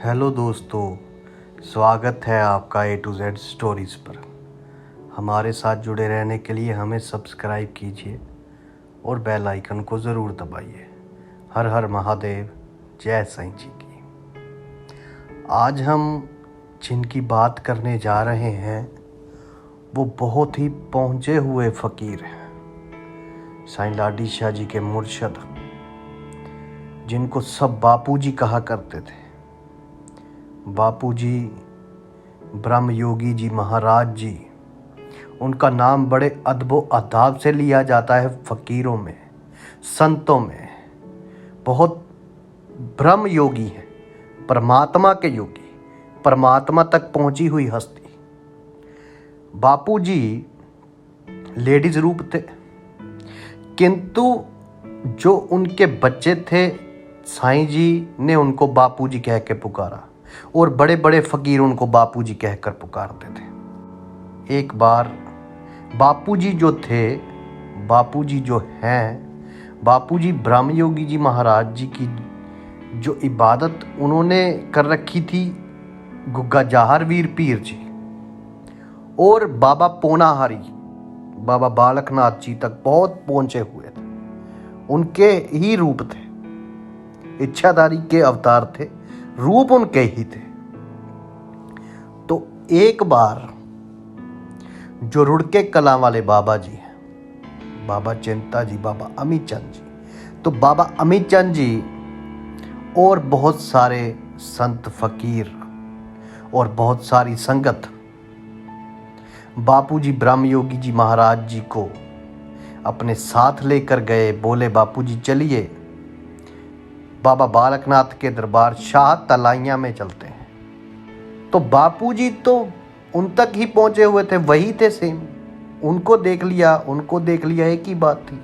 Hello दोस्तों, स्वागत है आपका A to Z स्टोरीज़ पर। हमारे साथ जुड़े रहने के लिए हमें सब्सक्राइब कीजिए और बेल आइकन को ज़रूर दबाइए। हर हर महादेव, जय साईं जी की। आज हम जिनकी बात करने जा रहे हैं वो बहुत ही पहुँचे हुए फ़कीर हैं, साईं लाडी शाह जी के मुर्शद, जिनको सब बापूजी कहा करते थे। बापूजी, ब्रह्म योगी जी महाराज जी, उनका नाम बड़े अदब अदाब से लिया जाता है फ़कीरों में, संतों में। बहुत ब्रह्म योगी हैं, परमात्मा के योगी, परमात्मा तक पहुंची हुई हस्ती। बापूजी लेडीज रूप थे, किंतु जो उनके बच्चे थे साईं जी ने उनको बापूजी कह के पुकारा और बड़े बड़े फ़कीर उनको बापूजी कहकर पुकारते थे। एक बार बापूजी जो थे, बापूजी जो हैं, बापूजी ब्रह्म योगी जी महाराज जी की जो इबादत उन्होंने कर रखी थी गुग्गा जाहर वीर पीर जी और बाबा पोनाहारी, बाबा बालकनाथ जी तक बहुत पहुंचे हुए थे। उनके ही रूप थे, इच्छाधारी के अवतार थे, रूप उनके ही थे। तो एक बार जो रुड़के कला वाले बाबा जी हैं, बाबा चिंता जी, बाबा अमित चंद जी, तो बाबा अमित चंद जी और बहुत सारे संत फ़कीर और बहुत सारी संगत बापूजी ब्रह्म योगी जी महाराज जी को अपने साथ लेकर गए। बोले, बापूजी चलिए, बाबा बालकनाथ के दरबार शाह तलाइयाँ में चलते हैं। तो बापूजी तो उन तक ही पहुंचे हुए थे, वही थे सेम। उनको देख लिया एक ही बात थी।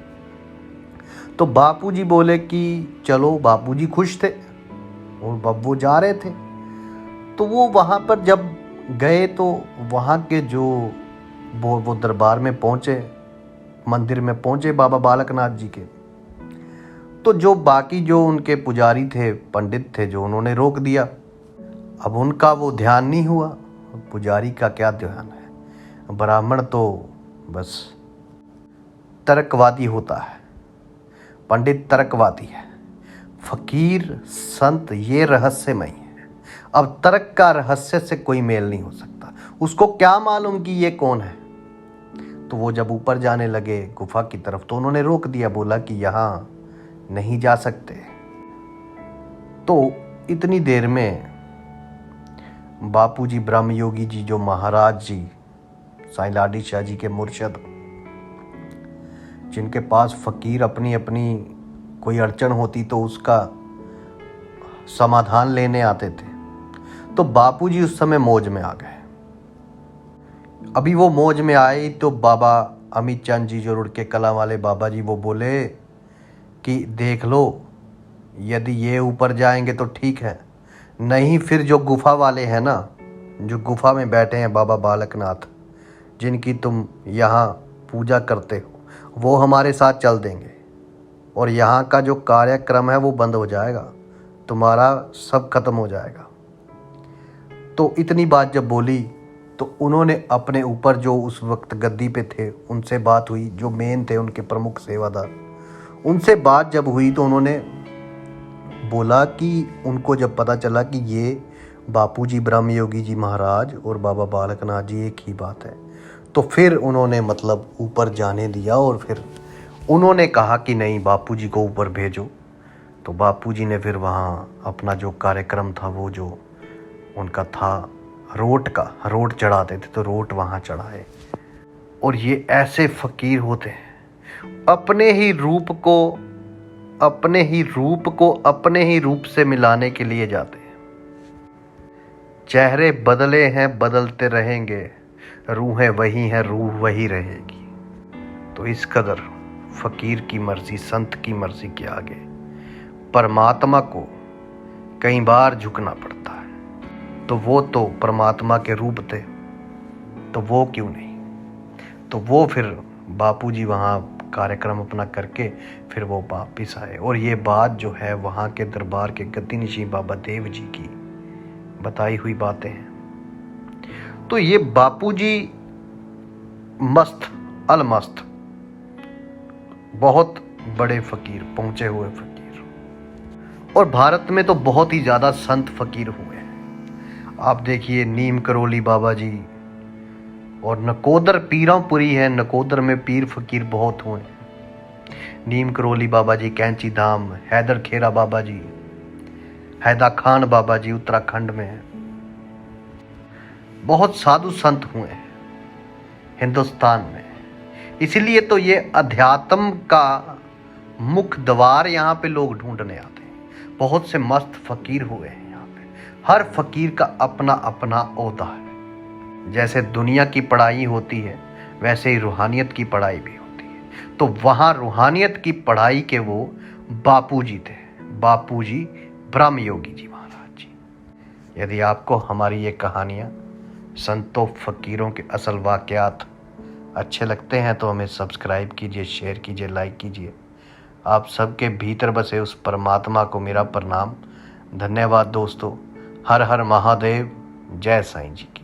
तो बापूजी बोले कि चलो। बापूजी खुश थे और अब वो जा रहे थे। तो वो वहाँ पर जब गए तो वहाँ के जो वो दरबार में पहुँचे, मंदिर में पहुँचे बाबा बालकनाथ जी के, तो जो बाकी जो उनके पुजारी थे, पंडित थे, जो उन्होंने रोक दिया। अब उनका वो ध्यान नहीं हुआ। पुजारी का क्या ध्यान है, ब्राह्मण तो बस तर्कवादी होता है, पंडित तर्कवादी है, फ़कीर संत ये रहस्यमय है। अब तर्क का रहस्य से कोई मेल नहीं हो सकता। उसको क्या मालूम कि ये कौन है। तो वो जब ऊपर जाने लगे गुफा की तरफ तो उन्होंने रोक दिया, बोला कि यहाँ नहीं जा सकते। तो इतनी देर में बापूजी ब्रह्म योगी जी जो महाराज जी, साईं लाडी शाह जी के मुर्शद, जिनके पास फ़कीर अपनी अपनी कोई अड़चन होती तो उसका समाधान लेने आते थे, तो बापूजी उस समय मौज में आ गए। अभी वो मौज में आए तो बाबा अमित चंद जी जो रुड़के कला वाले बाबा जी, वो बोले कि देख लो, यदि ये ऊपर जाएंगे तो ठीक है, नहीं फिर जो गुफा वाले हैं ना, जो गुफा में बैठे हैं बाबा बालकनाथ, जिनकी तुम यहाँ पूजा करते हो, वो हमारे साथ चल देंगे और यहाँ का जो कार्यक्रम है वो बंद हो जाएगा, तुम्हारा सब खत्म हो जाएगा। तो इतनी बात जब बोली तो उन्होंने अपने ऊपर जो उस वक्त गद्दी पे थे उनसे बात हुई, जो मेन थे उनके प्रमुख सेवादार, उनसे बात जब हुई तो उन्होंने बोला कि उनको जब पता चला कि ये बापूजी ब्रह्म योगी जी महाराज और बाबा बालकनाथ जी एक ही बात है, तो फिर उन्होंने मतलब ऊपर जाने दिया और फिर उन्होंने कहा कि नहीं, बापूजी को ऊपर भेजो। तो बापूजी ने फिर वहाँ अपना जो कार्यक्रम था, वो जो उनका था रोट चढ़ाते थे, तो रोट वहाँ चढ़ाए। और ये ऐसे फ़कीर होते हैं, अपने ही रूप को अपने ही रूप से मिलाने के लिए जाते हैं। चेहरे बदले हैं, बदलते रहेंगे, रूहें वही हैं, रूह वही रहेगी। तो इस कदर फ़कीर की मर्ज़ी, संत की मर्ज़ी के आगे परमात्मा को कई बार झुकना पड़ता है। तो वो तो परमात्मा के रूप थे, तो वो क्यों नहीं। तो वो फिर बापूजी वहाँ कार्यक्रम अपना करके फिर वो वापिस आए। और ये बात जो है वहाँ के दरबार के गद्दी नशीं बाबा देव जी की बताई हुई बातें हैं। तो ये बापूजी मस्त अलमस्त बहुत बड़े फकीर, पहुंचे हुए फकीर, और भारत में तो बहुत ही ज्यादा संत फकीर हुए हैं। आप देखिए नीम करोली बाबा जी, और नकोदर पीरापुरी है, नकोदर में पीर फकीर बहुत हुए हैं। नीम करोली बाबा जी कैंची धाम, हैदर खेरा बाबा जी, हैदा खान बाबा जी उत्तराखंड में है। बहुत साधु संत हुए हैं हिंदुस्तान में। इसीलिए तो ये अध्यात्म का मुख्य द्वार यहाँ पे लोग ढूंढने आते हैं। बहुत से मस्त फकीर हुए हैं यहाँ पे। हर फकीर का अपना अपना ओहदा है। जैसे दुनिया की पढ़ाई होती है वैसे ही रूहानियत की पढ़ाई भी होती है। तो वहाँ रूहानियत की पढ़ाई के वो बापूजी थे, बापूजी ब्रह्म योगी जी महाराज जी। यदि आपको हमारी ये कहानियाँ, संतों फकीरों के असल वाक़यात अच्छे लगते हैं तो हमें सब्सक्राइब कीजिए, शेयर कीजिए, लाइक कीजिए। आप सबके भीतर बसे उस परमात्मा को मेरा प्रणाम। धन्यवाद दोस्तों। हर हर महादेव। जय साईं जी की।